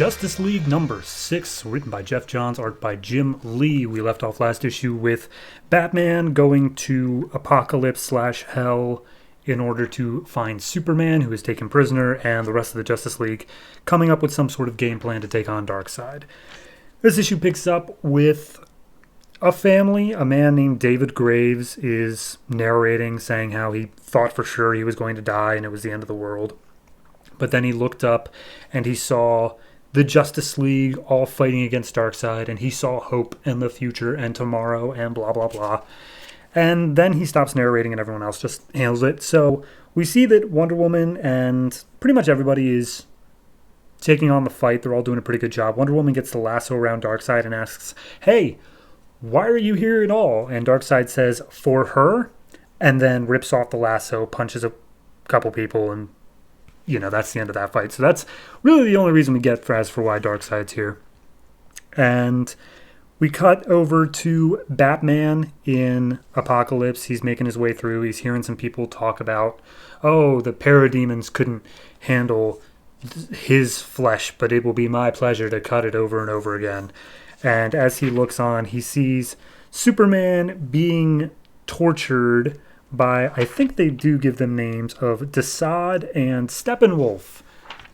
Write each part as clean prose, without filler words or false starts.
Justice League number 6, written by Jeff Johns, art by Jim Lee. We left off last issue with Batman going to Apocalypse/Hell in order to find Superman, who is taken prisoner, and the rest of the Justice League coming up with some sort of game plan to take on Darkseid. This issue picks up with a family. A man named David Graves is narrating, saying how he thought for sure he was going to die and it was the end of the world. But then he looked up and he saw the Justice League all fighting against Darkseid, and he saw hope and the future and tomorrow and blah, blah, blah. And then he stops narrating and everyone else just handles it. So we see that Wonder Woman and pretty much everybody is taking on the fight. They're all doing a pretty good job. Wonder Woman gets the lasso around Darkseid and asks, "Hey, why are you here at all?" And Darkseid says, "For her," and then rips off the lasso, punches a couple people, and that's the end of that fight. So that's really the only reason we get for why Darkseid's here. And we cut over to Batman in Apocalypse. He's making his way through. He's hearing some people talk about, the parademons couldn't handle his flesh, but it will be my pleasure to cut it over and over again. And as he looks on, he sees Superman being tortured by, I think they do give them names of Desaad and Steppenwolf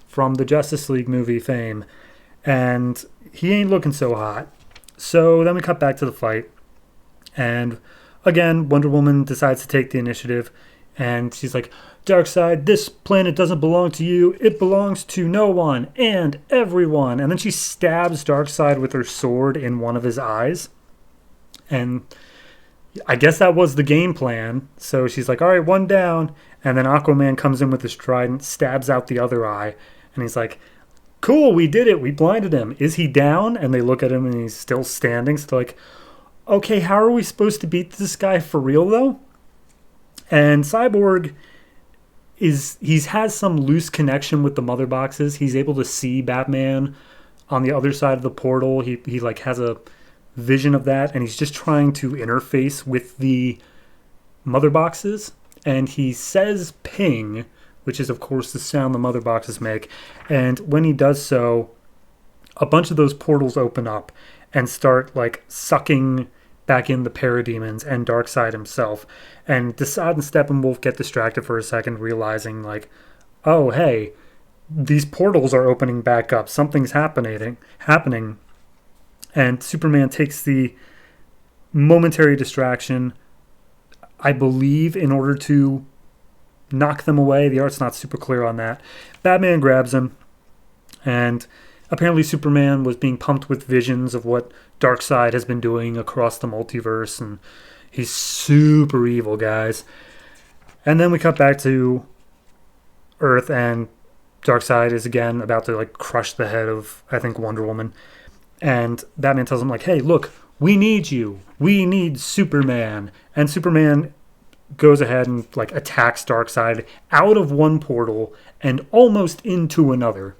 from the Justice League movie fame. And he ain't looking so hot. So then we cut back to the fight. And again, Wonder Woman decides to take the initiative. And she's like, "Darkseid, this planet doesn't belong to you. It belongs to no one and everyone." And then she stabs Darkseid with her sword in one of his eyes. And I guess that was the game plan. So she's like, "All right, one down." And then Aquaman comes in with his trident, stabs out the other eye. And he's like, "Cool, we did it. We blinded him. Is he down?" And they look at him and he's still standing. So they're like, "Okay, how are we supposed to beat this guy for real, though?" And Cyborg has some loose connection with the mother boxes. He's able to see Batman on the other side of the portal. He has a vision of that, and he's just trying to interface with the mother boxes. And he says ping, which is of course the sound the mother boxes make. And when he does so, a bunch of those portals open up and start sucking back in the parademons and Darkseid himself. And Desaad and Steppenwolf get distracted for a second, realizing oh hey, these portals are opening back up. Something's happening. And Superman takes the momentary distraction, I believe, in order to knock them away. The art's not super clear on that. Batman grabs him, and apparently Superman was being pumped with visions of what Darkseid has been doing across the multiverse, and he's super evil, guys. And then we cut back to Earth, and Darkseid is again about to crush the head of, I think, Wonder Woman. And Batman tells him, "Hey, look, we need you. We need Superman." And Superman goes ahead and attacks Darkseid out of one portal and almost into another.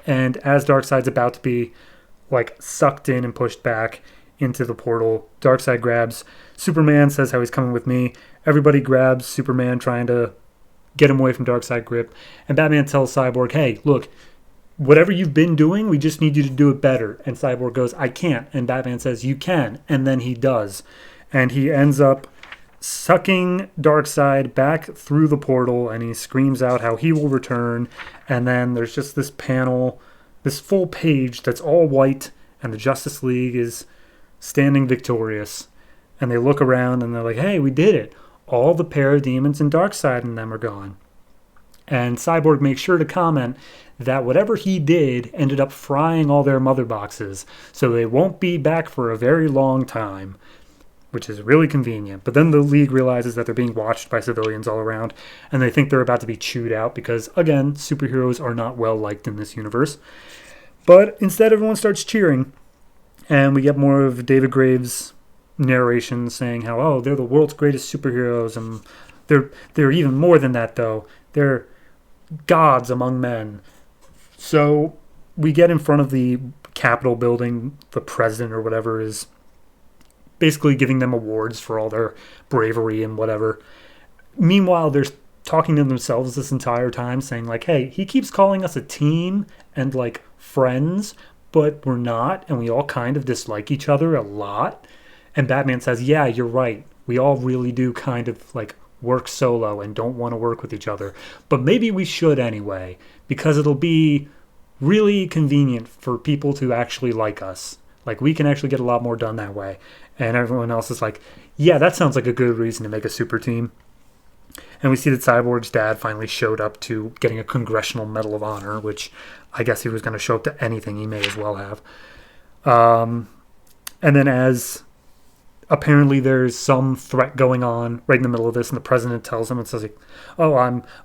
And as Darkseid's about to be sucked in and pushed back into the portal, Darkseid grabs Superman, says how he's coming with me. Everybody grabs Superman, trying to get him away from Darkseid grip. And Batman tells Cyborg, "Hey, look, whatever you've been doing, we just need you to do it better." And Cyborg goes, "I can't." And Batman says, "You can." And then he does. And he ends up sucking Darkseid back through the portal, and he screams out how he will return. And then there's just this panel, this full page that's all white, and the Justice League is standing victorious. And they look around and they're like, "Hey, we did it. All the parademons and Darkseid in them are gone." And Cyborg makes sure to comment that whatever he did ended up frying all their mother boxes, so they won't be back for a very long time, which is really convenient. But then the League realizes that they're being watched by civilians all around, and they think they're about to be chewed out because, again, superheroes are not well liked in this universe. But instead, everyone starts cheering, and we get more of David Graves' narration saying how, they're the world's greatest superheroes, and they're even more than that, though. They're gods among men. So we get in front of the Capitol building. The president or whatever is basically giving them awards for all their bravery and whatever. Meanwhile, there's talking to themselves this entire time, saying like, hey, he keeps calling us a team and like friends, but we're not, and we all kind of dislike each other a lot. And Batman says, yeah, you're right. We all really do kind of like work solo and don't want to work with each other. But maybe we should anyway, because it'll be really convenient for people to actually like us. Like, we can actually get a lot more done that way. And everyone else is like, yeah, that sounds like a good reason to make a super team. And we see that Cyborg's dad finally showed up to getting a Congressional Medal of Honor, which I guess he was going to show up to anything, he may as well have. And then as apparently there's some threat going on right in the middle of this, and the president tells him and says, like, oh,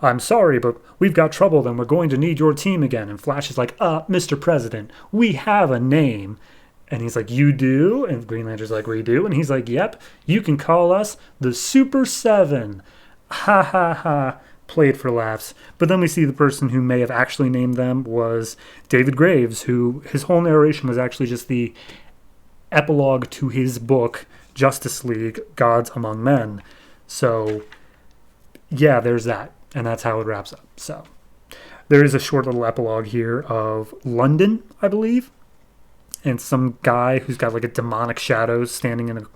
I'm sorry, but we've got trouble and we're going to need your team again. And Flash is like, Mr. President, we have a name. And he's like, you do? And Green Lantern's like, we do. And he's like, yep, you can call us the Super Seven. Ha ha ha. Played for laughs. But then we see the person who may have actually named them was David Graves, who his whole narration was actually just the epilogue to his book, Justice League, Gods Among Men. So, yeah, there's that. And that's how it wraps up. So, there is a short little epilogue here of London, I believe. And some guy who's got like a demonic shadows standing in a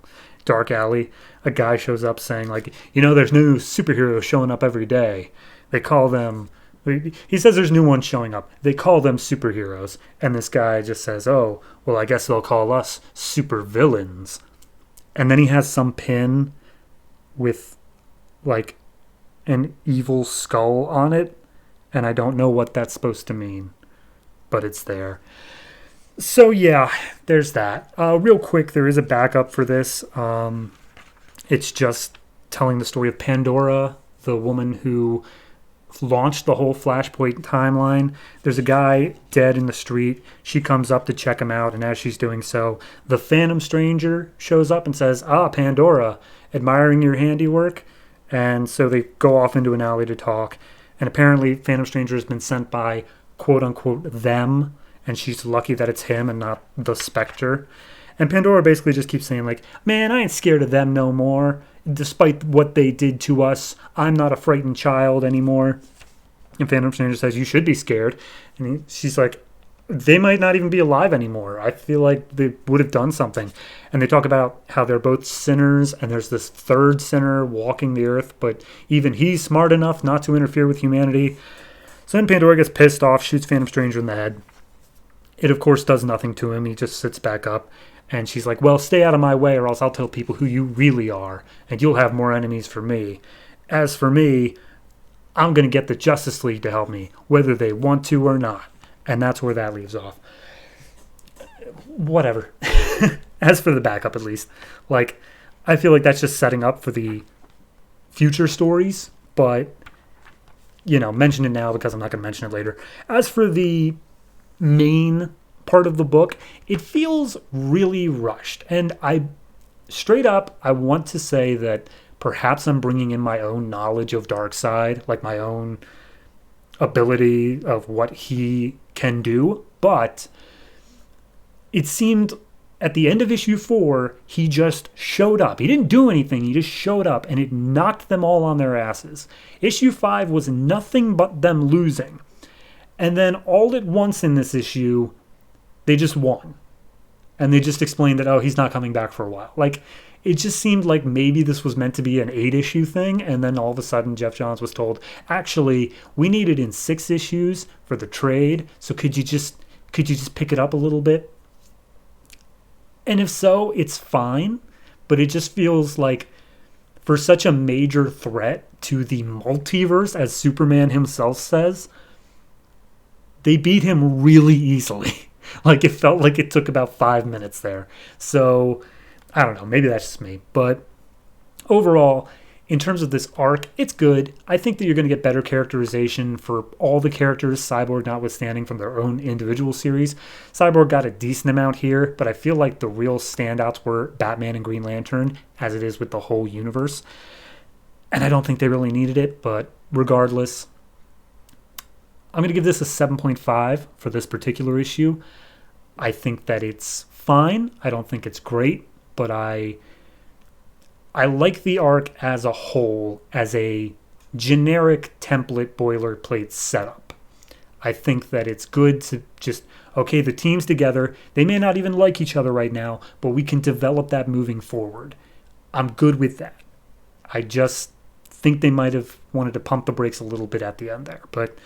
dark alley. A guy shows up saying like, there's new superheroes showing up every day. They call them, he says there's new ones showing up. They call them superheroes. And this guy just says, oh, well, I guess they'll call us supervillains. And then he has some pin with like an evil skull on it. And I don't know what that's supposed to mean, but it's there. So yeah, there's that. Real quick, there is a backup for this. It's just telling the story of Pandora, the woman who launched the whole Flashpoint timeline. There's a guy dead in the street. She comes up to check him out, and as she's doing so, the Phantom Stranger shows up and says, Pandora, admiring your handiwork. And so they go off into an alley to talk. And apparently Phantom Stranger has been sent by quote-unquote them, and she's lucky that it's him and not the Spectre. And Pandora basically just keeps saying like, man, I ain't scared of them no more. Despite what they did to us, I'm not a frightened child anymore. And Phantom Stranger says, you should be scared. And she's like, they might not even be alive anymore. I feel like they would have done something. And they talk about how they're both sinners, and there's this third sinner walking the earth, but even he's smart enough not to interfere with humanity. So then Pandora gets pissed off, shoots Phantom Stranger in the head. It, of course, does nothing to him. He just sits back up. And she's like, well, stay out of my way or else I'll tell people who you really are. And you'll have more enemies for me. As for me, I'm going to get the Justice League to help me, whether they want to or not. And that's where that leaves off. Whatever. As for the backup, at least. Like, I feel like that's just setting up for the future stories. But, mention it now because I'm not going to mention it later. As for the main part of the book, it feels really rushed, and I want to say that perhaps I'm bringing in my own knowledge of Darkseid, like my own ability of what he can do, but it seemed at the end of issue 4 he just showed up. He didn't do anything, he just showed up, and it knocked them all on their asses. Issue 5 was nothing but them losing. And then all at once in this issue, they just won. And they just explained that, he's not coming back for a while. Like, it just seemed like maybe this was meant to be an 8-issue thing. And then all of a sudden, Jeff Johns was told, actually, we need it in 6 issues for the trade. So could you just pick it up a little bit? And if so, it's fine. But it just feels like for such a major threat to the multiverse, as Superman himself says, they beat him really easily. Like, it felt like it took about 5 minutes there. So, I don't know. Maybe that's just me. But overall, in terms of this arc, it's good. I think that you're going to get better characterization for all the characters, Cyborg notwithstanding, from their own individual series. Cyborg got a decent amount here, but I feel like the real standouts were Batman and Green Lantern, as it is with the whole universe. And I don't think they really needed it, but regardless, I'm going to give this a 7.5 for this particular issue. I think that it's fine. I don't think it's great, but I like the arc as a whole, as a generic template boilerplate setup. I think that it's good to just, okay, the team's together. They may not even like each other right now, but we can develop that moving forward. I'm good with that. I just think they might have wanted to pump the brakes a little bit at the end there. But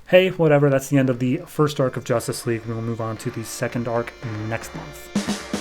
hey, whatever. That's the end of the first arc of Justice League. We'll move on to the second arc next month.